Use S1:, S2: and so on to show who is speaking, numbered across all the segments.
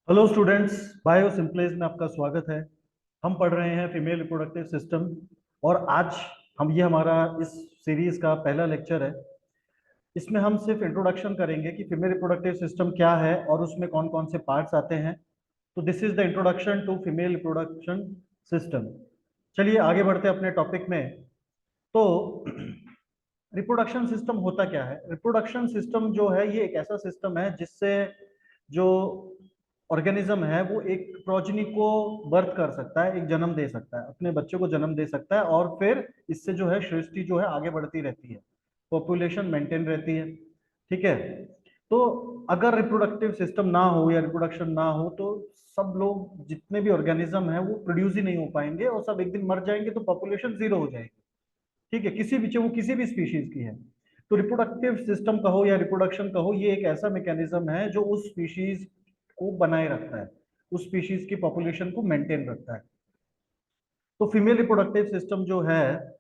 S1: Hello students, bio सिंपलेज में आपका स्वागत है। हम पढ़ रहे हैं फीमेल रिप्रोडक्टिव सिस्टम और आज हमारा इस सीरीज का पहला लेक्चर है। इसमें हम सिर्फ इंट्रोडक्शन करेंगे कि फीमेल रिप्रोडक्टिव सिस्टम क्या है और उसमें कौन कौन से पार्ट्स आते हैं। तो this is the introduction to female reproduction system. चलिए आगे बढ़ते हैं अपने टॉपिक में। तो रिप्रोडक्शन सिस्टम होता क्या है? रिप्रोडक्शन सिस्टम जो है ये एक ऐसा सिस्टम है जिससे जो ऑर्गेनिज्म है वो एक प्रोजनी को बर्थ कर सकता है, एक जन्म दे सकता है, अपने बच्चे को जन्म दे सकता है और फिर इससे जो है सृष्टि जो है आगे बढ़ती रहती है, पॉपुलेशन मेंटेन रहती है। ठीक है। तो अगर रिप्रोडक्टिव सिस्टम ना हो या रिप्रोडक्शन ना हो तो सब लोग जितने भी ऑर्गेनिज्म है वो प्रोड्यूस ही नहीं हो पाएंगे और सब एक दिन मर जाएंगे, तो पॉपुलेशन जीरो हो जाएगी। ठीक है, किसी भी, चाहे वो किसी भी स्पीशीज की है। तो रिप्रोडक्टिव सिस्टम कहो या रिप्रोडक्शन कहो, ये एक ऐसा मैकेनिज्म है जो उस स्पीशीज को बनाए रखता है, उस स्पीशीज की पॉपुलेशन को मेंटेन रखता है। तो फीमेल रिप्रोडक्टिव सिस्टम जो है,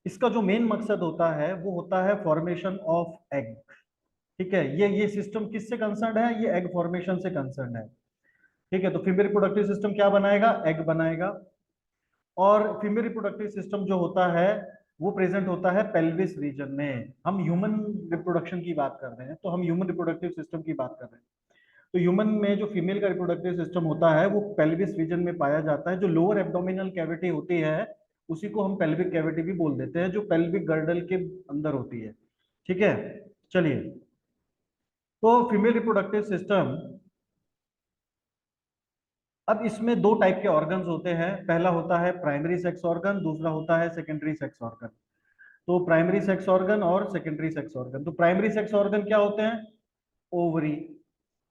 S1: इसका जो मेन मकसद होता है वो होता है फॉर्मेशन ऑफ एग। ठीक है, ये सिस्टम किससे कंसर्न है? ये एग फॉर्मेशन से कंसर्न है। ठीक है, तो फीमेल रिप्रोडक्टिव सिस्टम क्या बनाएगा? एग बनाएगा। और फीमेल रिप्रोडक्टिव सिस्टम जो होता है वो प्रेजेंट होता है पेल्विस रीजन में। हम ह्यूमन रिप्रोडक्शन की बात कर रहे हैं, तो हम ह्यूमन रिप्रोडक्टिव सिस्टम की बात कर रहे हैं। तो ह्यूमन में जो फीमेल का रिप्रोडक्टिव सिस्टम होता है वो पेल्विस रीजन में पाया जाता है। जो लोअर एब्डोमिनल कैविटी होती है उसी को हम पेल्विक कैविटी भी बोल देते हैं, जो पेल्विक गर्डल के अंदर होती है। ठीक है। चलिए, तो फीमेल रिप्रोडक्टिव सिस्टम, अब इसमें दो टाइप के ऑर्गन्स होते हैं। पहला होता है प्राइमरी सेक्स ऑर्गन, दूसरा होता है सेकेंडरी सेक्स ऑर्गन। तो प्राइमरी सेक्स ऑर्गन और सेकेंडरी सेक्स ऑर्गन, तो प्राइमरी सेक्स ऑर्गन क्या होते हैं? ओवरी।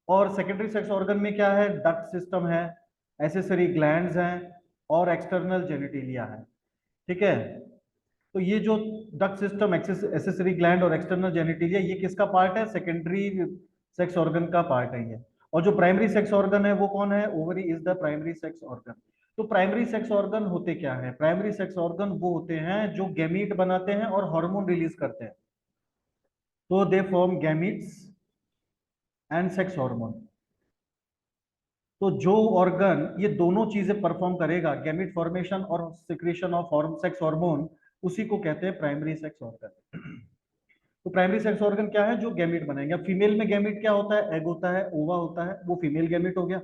S1: और सेकेंडरी सेक्स ऑर्गन में क्या है? डक्ट सिस्टम है, एसेसरी ग्लैंड्स हैं और एक्सटर्नल जेनिटिलिया है। ठीक है। तो ये जो डक्ट सिस्टम, एसेसरी ग्लैंड और एक्सटर्नल जेनिटिलिया, ये किसका पार्ट है? सेकेंडरी सेक्स ऑर्गन का पार्ट है ये। और जो प्राइमरी सेक्स ऑर्गन है वो कौन है? Ovary is the primary sex organ. तो प्राइमरी सेक्स ऑर्गन होते क्या है? प्राइमरी सेक्स ऑर्गन वो होते हैं जो गैमीट बनाते हैं और हार्मोन रिलीज करते हैं। तो they form gametes and sex hormone. तो जो ऑर्गन ये दोनों चीजें परफॉर्म करेगा, गैमीट फॉर्मेशन और सिक्रीशन ऑफ सेक्स हार्मोन, उसी को कहते हैं प्राइमरी सेक्स ऑर्गन। तो प्राइमरी सेक्स ऑर्गन क्या है? जो गैमीट बनाएंगे। अब फीमेल में गैमीट क्या होता है? एग होता है, ओवा होता है, वो फीमेल गैमीट हो गया।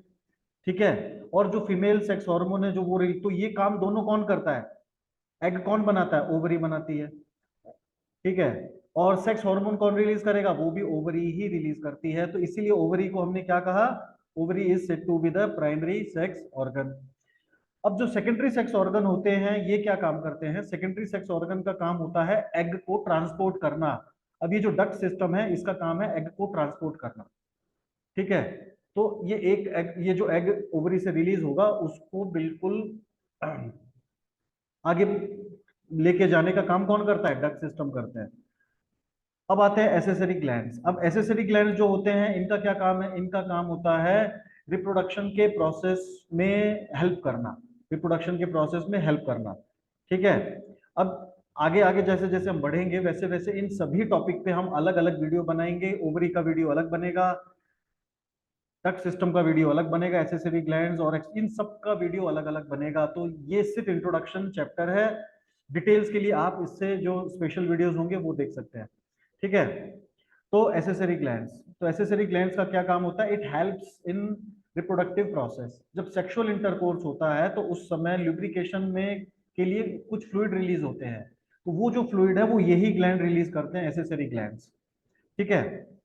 S1: ठीक है। और जो फीमेल सेक्स हार्मोन है जो वो तो ये काम दोनों कौन करता है? एग कौन बनाता है? ओवरी बनाती है। ठीक है। और सेक्स हार्मोन कौन रिलीज करेगा? वो भी ओवरी ही रिलीज करती है। तो इसीलिए ओवरी को हमने क्या कहा? Ovary is said to be the primary sex organ. अब जो सेकेंडरी सेक्स ऑर्गन होते हैं ये क्या काम करते हैं? सेकेंडरी सेक्स ऑर्गन का काम होता है एग को ट्रांसपोर्ट करना। अब ये जो डक्ट सिस्टम है इसका काम है एग को ट्रांसपोर्ट करना। ठीक है। तो ये एक एग, ये जो एग ओवरी से रिलीज होगा उसको बिल्कुल आगे लेके जाने का काम कौन करता है? डक्ट सिस्टम करते हैं। अब आते हैं एसेसरी ग्लैंड्स। अब एसेसरी ग्लैंड्स जो होते हैं इनका क्या काम है? इनका काम होता है रिप्रोडक्शन के प्रोसेस में हेल्प करना, रिप्रोडक्शन के प्रोसेस में हेल्प करना। ठीक है। अब आगे आगे जैसे जैसे हम बढ़ेंगे वैसे वैसे इन सभी टॉपिक पे हम अलग अलग वीडियो बनाएंगे। ओवरी का वीडियो अलग बनेगा, डक्ट सिस्टम का वीडियो अलग बनेगा, एसेसरी ग्लैंड्स और इन सब का वीडियो अलग अलग बनेगा। तो ये सिर्फ इंट्रोडक्शन चैप्टर है। डिटेल्स के लिए आप इससे जो स्पेशल वीडियोस होंगे वो देख सकते हैं। ठीक है। तो एसेसरी ग्लैंड्स, तो एसेसरी ग्लैंड्स का क्या काम होता है? It helps in reproductive process. जब सेक्सुअल इंटरकोर्स होता है तो उस समय लुब्रिकेशन में के लिए कुछ फ्लूइड रिलीज होते हैं। तो वो जो फ्लूइड है वो यही ग्लैंड रिलीज करते हैं, एसेसरी ग्लैंड्स। ठीक है।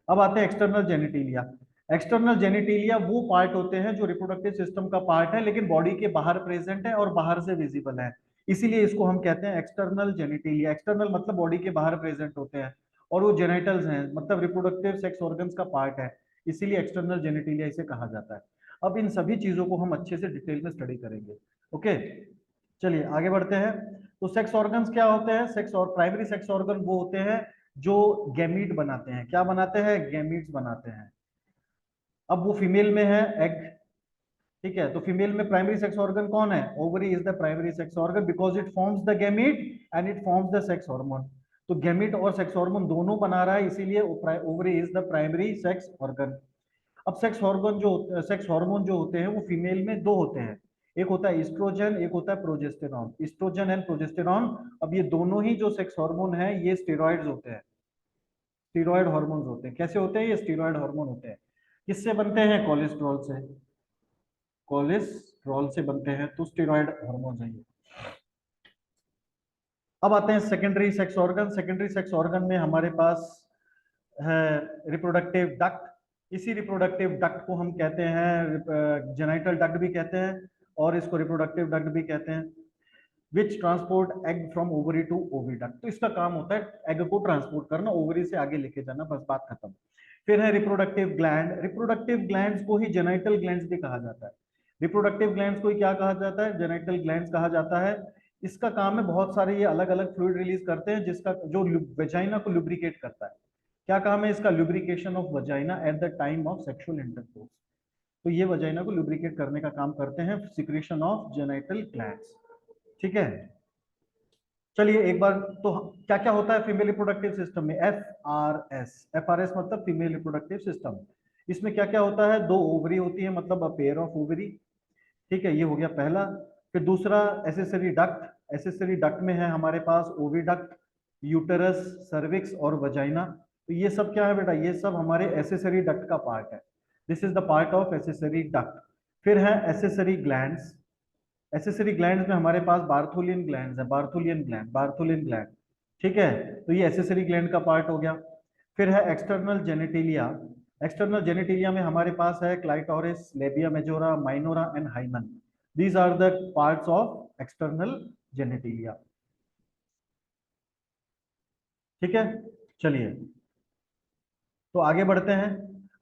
S1: अब आते हैं एक्सटर्नल जेनिटिलिया। एक्सटर्नल जेनिटिलिया वो पार्ट होते हैं जो रिप्रोडक्टिव सिस्टम का पार्ट है लेकिन बॉडी के बाहर प्रेजेंट है और बाहर से विजिबल है। इसीलिए इसको हम कहते हैं एक्सटर्नल जेनिटिलिया। एक्सटर्नल मतलब बॉडी के बाहर प्रेजेंट होते हैं और वो जेनिटल्स हैं, मतलब रिप्रोडक्टिव सेक्स ऑर्गन्स का पार्ट है, इसीलिए एक्सटर्नल जेनिटिलिया इसे कहा जाता है। अब इन सभी चीजों को हम अच्छे से डिटेल में स्टडी करेंगे। ओके, चलिए आगे बढ़ते हैं। तो सेक्स ऑर्गन्स क्या होते हैं? सेक्स और प्राइमरी सेक्स ऑर्गन वो होते हैं जो गैमीट बनाते हैं। क्या बनाते हैं? गैमीट्स बनाते हैं। अब वो फीमेल में है एग। ठीक है, तो फीमेल में प्राइमरी सेक्स ऑर्गन कौन है? Ovary is the primary sex organ because it forms the gamete and it forms the sex hormone. तो गैमीट और सेक्स हार्मोन दोनों बना रहा है, इसीलिए ovary is the primary sex organ. अब सेक्स हार्मोन जो होते हैं वो फीमेल में दो होते हैं, एक होता है ईस्ट्रोजन, एक होता है प्रोजेस्टेरॉन। ईस्ट्रोजन एंड प्रोजेस्टेरॉन, अब ये दोनों ही जो सेक्स हार्मोन है ये स्टेरॉइड्स होते हैं, स्टीरॉयड हार्मोन्स होते हैं। कैसे होते हैं ये स्टीरॉयड हार्मोन होते हैं? किससे बनते हैं? कोलेस्ट्रॉल से, कोलेस्ट्रॉल से बनते हैं, तो स्टीरॉयड हार्मोन है ये। अब आते हैं secondary sex organ. Secondary sex organ में हमारे पास है रिप्रोडक्टिव डक्ट। इसी रिप्रोडक्टिव डक्ट को हम कहते हैं जेनाइटल डक्ट भी कहते हैं, और इसको रिप्रोडक्टिव डक्ट भी कहते हैं। Which transport egg from ovary to oviduct, तो इसका काम होता है एग को ट्रांसपोर्ट करना, ओवरी से आगे लेके जाना, बस बात खत्म। फिर है रिप्रोडक्टिव ग्लैंड। रिप्रोडक्टिव ग्लैंड्स को ही जेनाइटल ग्लैंड्स भी कहा जाता है। रिप्रोडक्टिव ग्लैंड्स को ही क्या कहा जाता है? जेनाइटल ग्लैंड्स कहा जाता है। इसका काम है बहुत सारे ये अलग अलग फ्लूइड रिलीज करते हैं, जिसका जो वेजाइना को लुब्रिकेट करता है। क्या काम है इसका? Lubrication of vagina at the time of sexual intercourse. तो ये वजाइना को लुब्रिकेट करने का काम करते हैं, सिक्रीशन ऑफ जेनाइटल ग्लैंड्स। ठीक है, चलिए एक बार तो क्या क्या होता है फीमेल रिप्रोडक्टिव सिस्टम में? एफ आर एस मतलब फीमेल रिप्रोडक्टिव सिस्टम। इसमें क्या क्या होता है? दो ओवरी होती है, मतलब अ पेयर ऑफ ओवरी। ठीक है, ये हो गया पहला। फिर दूसरा एसेसरी डक्ट। एसेसरी डक्ट में है हमारे पास ओविडक्ट, यूटेरस, सर्विक्स और वजाइना। तो ये सब क्या है बेटा? ये सब हमारे एसेसरी डक्ट का पार्ट है। This is the part of accessory duct. फिर है एसेसरी ग्लैंड्स। एसेसरी ग्लैंड्स में हमारे पास बार्थोलियन ग्लैंड्स है, बार्थोलियन ग्लैंड। ठीक है, तो ये एसेसरी ग्लैंड का पार्ट हो गया। फिर है एक्सटर्नल जेनेटिलिया। एक्सटर्नल जेनेटिलिया में हमारे पास है clitoris, labia majora, minora and hymen. These are the parts of external genitalia. ठीक है, चलिए तो आगे बढ़ते हैं।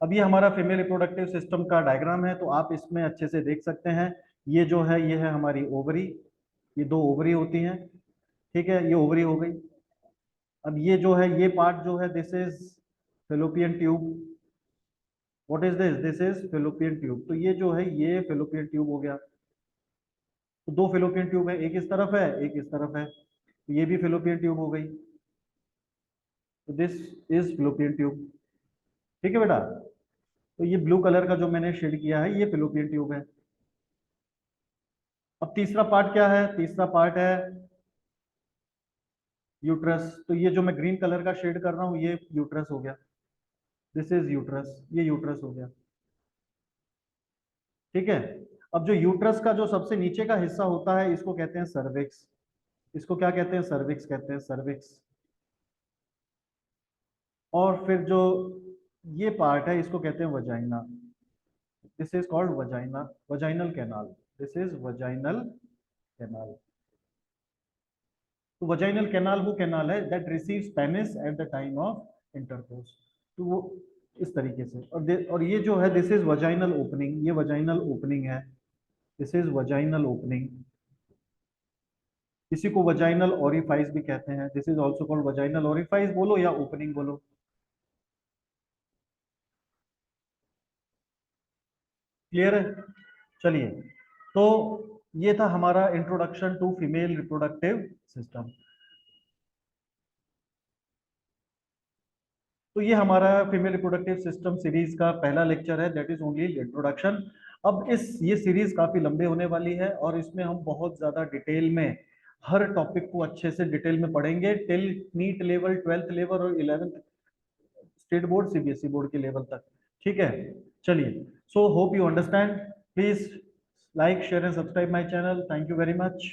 S1: अब ये हमारा फीमेल रिप्रोडक्टिव सिस्टम का डायग्राम है, तो आप इसमें अच्छे से देख सकते हैं। ये जो है ये है हमारी ओवरी, ये दो ओवरी होती हैं। ठीक है, ये ओवरी हो गई। अब ये जो है ये पार्ट जो है this is fallopian tube. What is this? This is fallopian tube. तो ये जो है ये फेलोपियन ट्यूब हो गया। तो दो फेलोपियन ट्यूब है, एक इस तरफ है एक इस तरफ है, तो ये भी फेलोपियन ट्यूब हो गई। तो दिस इज फेलोपियन ट्यूब। ठीक है बेटा, तो ये ब्लू कलर का जो मैंने शेड किया है ये फेलोपियन ट्यूब है। अब तीसरा पार्ट क्या है? तीसरा पार्ट है यूट्रस। तो ये जो मैं ग्रीन कलर का शेड कर रहा हूँ ये यूट्रस हो गया। दिस इज यूट्रस, ये यूट्रस हो गया। ठीक है, अब जो यूट्रस का जो सबसे नीचे का हिस्सा होता है इसको कहते हैं सर्विक्स। इसको क्या कहते हैं? सर्विक्स कहते हैं, सर्विक्स। और फिर जो ये पार्ट है इसको कहते हैं vagina. This is called vagina, vaginal canal. This is vaginal canal. तो वजाइनल कैनाल वो कैनाल है that receives penis at the time of intercourse. तो वो इस तरीके से, और ये जो है दिस इज वजाइनल ओपनिंग, ये वजाइनल ओपनिंग है। This is vaginal opening. इसी को वजाइनल ओरिफाइस भी कहते हैं। This is also called vaginal orifice बोलो या ओपनिंग बोलो। क्लियर है? चलिए, तो ये था हमारा introduction to female reproductive system. तो ये हमारा फीमेल रिप्रोडक्टिव सिस्टम सीरीज का पहला लेक्चर है, दैट इज ओनली इंट्रोडक्शन। अब ये सीरीज काफी लंबे होने वाली है और इसमें हम बहुत ज्यादा डिटेल में हर टॉपिक को अच्छे से डिटेल में पढ़ेंगे till NEET level, 12th level और 11th state board, CBSE board के लेवल तक। ठीक है, चलिए, so hope you understand. Please like, share and subscribe my channel. Thank you very much.